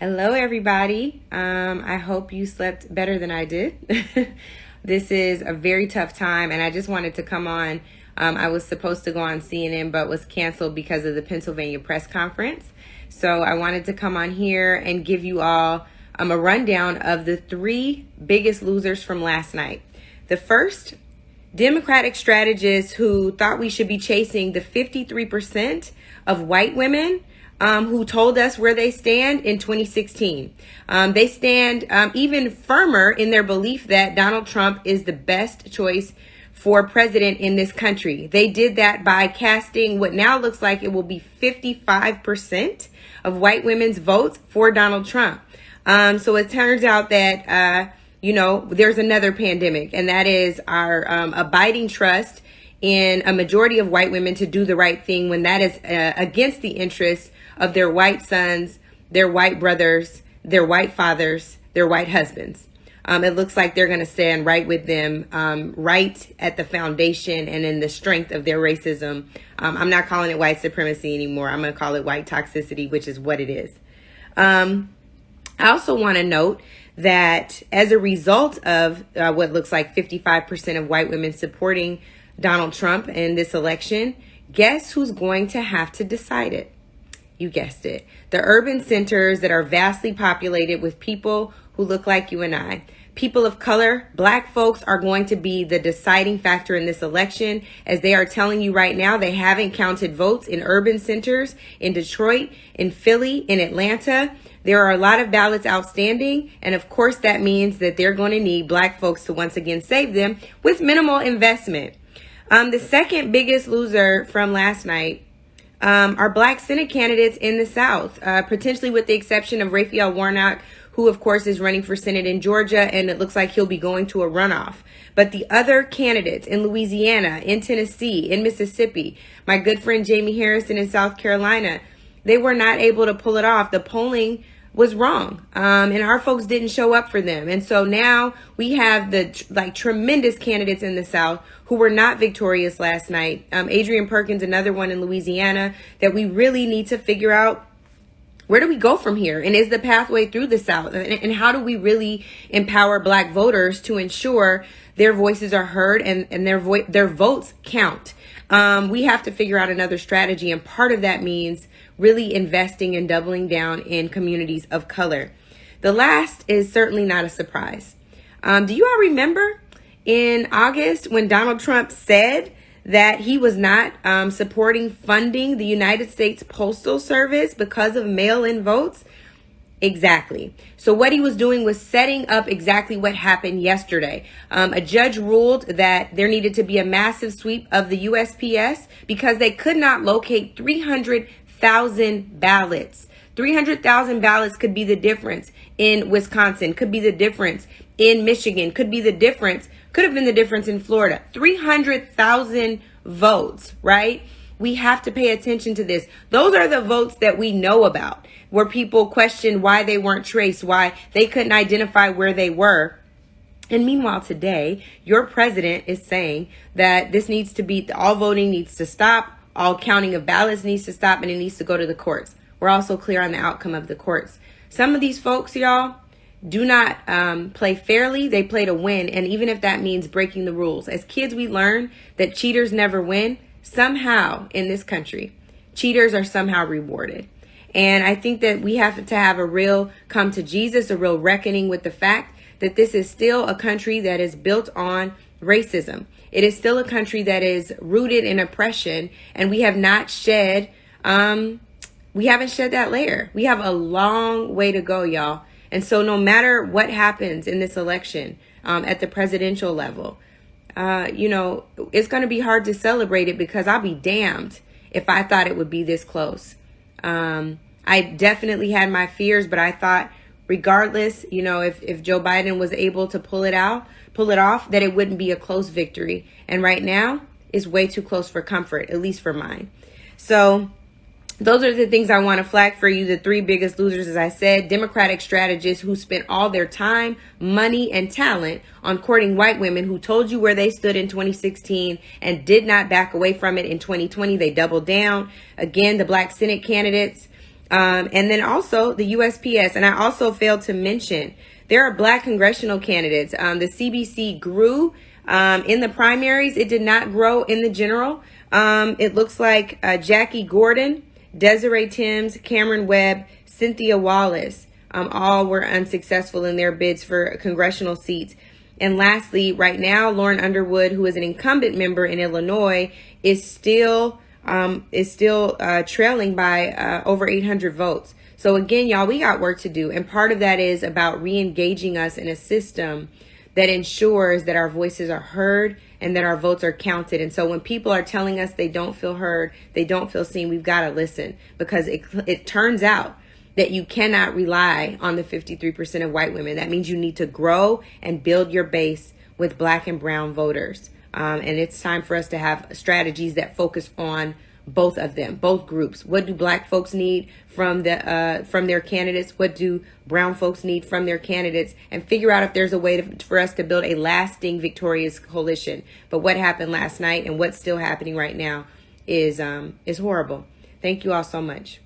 Hello, everybody. I hope you slept better than I did. This is a very tough time, and I just wanted to come on. I was supposed to go on CNN, but was canceled because of the Pennsylvania press conference. So I wanted to come on here and give you all a rundown of the three biggest losers from last night. The first, Democratic strategists who thought we should be chasing the 53% of white women who told us where they stand in 2016. They stand even firmer in their belief that Donald Trump is the best choice for president in this country. They did that by casting what now looks like it will be 55% of white women's votes for Donald Trump. So it turns out that, there's another pandemic, and that is our abiding trust in a majority of white women to do the right thing when that is against the interests of their white sons, their white brothers, their white fathers, their white husbands. It looks like they're going to stand right with them, right at the foundation and in the strength of their racism. I'm not calling it white supremacy anymore. I'm going to call it white toxicity, which is what it is. I also want to note that as a result of what looks like 55% of white women supporting Donald Trump in this election, guess who's going to have to decide it? You guessed it. The urban centers that are vastly populated with people who look like you and I. People of color, black folks are going to be the deciding factor in this election. As they are telling you right now, they haven't counted votes in urban centers in Detroit, in Philly, in Atlanta. There are a lot of ballots outstanding. And of course, that means that they're going to need black folks to once again save them with minimal investment. The second biggest loser from last night are black Senate candidates in the South, potentially with the exception of Raphael Warnock, who, of course, is running for Senate in Georgia, and it looks like he'll be going to a runoff. But the other candidates in Louisiana, in Tennessee, in Mississippi, my good friend Jamie Harrison in South Carolina, they were not able to pull it off. The polling was wrong, and our folks didn't show up for them. And so now we have the tremendous candidates in the South who were not victorious last night. Adrian Perkins, another one in Louisiana, that we really need to figure out, where do we go from here? And is the pathway through the South? And how do we really empower black voters to ensure their voices are heard and their votes count? We have to figure out another strategy. And part of that means really investing and doubling down in communities of color. The last is certainly not a surprise. Do you all remember in August when Donald Trump said that he was not supporting funding the United States Postal Service because of mail-in votes? Exactly. So what he was doing was setting up exactly what happened yesterday. A judge ruled that there needed to be a massive sweep of the USPS because they could not locate 300,000 ballots. 300,000 ballots could be the difference in Wisconsin, could be the difference in Michigan, could be the difference, could have been the difference in Florida. 300,000 votes, right? We have to pay attention to this. Those are the votes that we know about, where people questioned why they weren't traced, why they couldn't identify where they were. And meanwhile, today, your president is saying that this needs to be, all voting needs to stop, all counting of ballots needs to stop, and it needs to go to the courts. We're also clear on the outcome of the courts. Some of these folks, y'all, do not play fairly. They play to win. And even if that means breaking the rules. As kids, we learn that cheaters never win. Somehow in this country, cheaters are somehow rewarded. And I think that we have to have a real come to Jesus, a real reckoning with the fact that this is still a country that is built on racism. It is still a country that is rooted in oppression, and we have not shed, we haven't shed that layer. We have a long way to go, y'all. And so no matter what happens in this election at the presidential level, it's going to be hard to celebrate it because I'll be damned if I thought it would be this close. I definitely had my fears, but I thought regardless, if Joe Biden was able to pull it off, that it wouldn't be a close victory. And right now is way too close for comfort, at least for mine. So those are the things I want to flag for you. The three biggest losers, as I said, Democratic strategists who spent all their time, money, and talent on courting white women who told you where they stood in 2016 and did not back away from it in 2020. They doubled down. Again, the black Senate candidates And then also the USPS. And I also failed to mention there are Black congressional candidates. The CBC grew in the primaries. It did not grow in the general. It looks like Jackie Gordon, Desiree Timms, Cameron Webb, Cynthia Wallace, all were unsuccessful in their bids for congressional seats. And lastly, right now, Lauren Underwood, who is an incumbent member in Illinois, is still trailing by over 800 votes. So again, y'all, we got work to do. And part of that is about re-engaging us in a system that ensures that our voices are heard and that our votes are counted. And so when people are telling us they don't feel heard, they don't feel seen, we've got to listen, because it turns out that you cannot rely on the 53% of white women. That means you need to grow and build your base with Black and brown voters. And it's time for us to have strategies that focus on both of them, both groups. What do Black folks need from their candidates? What do brown folks need from their candidates? And figure out if there's a way for us to build a lasting victorious coalition. But what happened last night and what's still happening right now is horrible. Thank you all so much.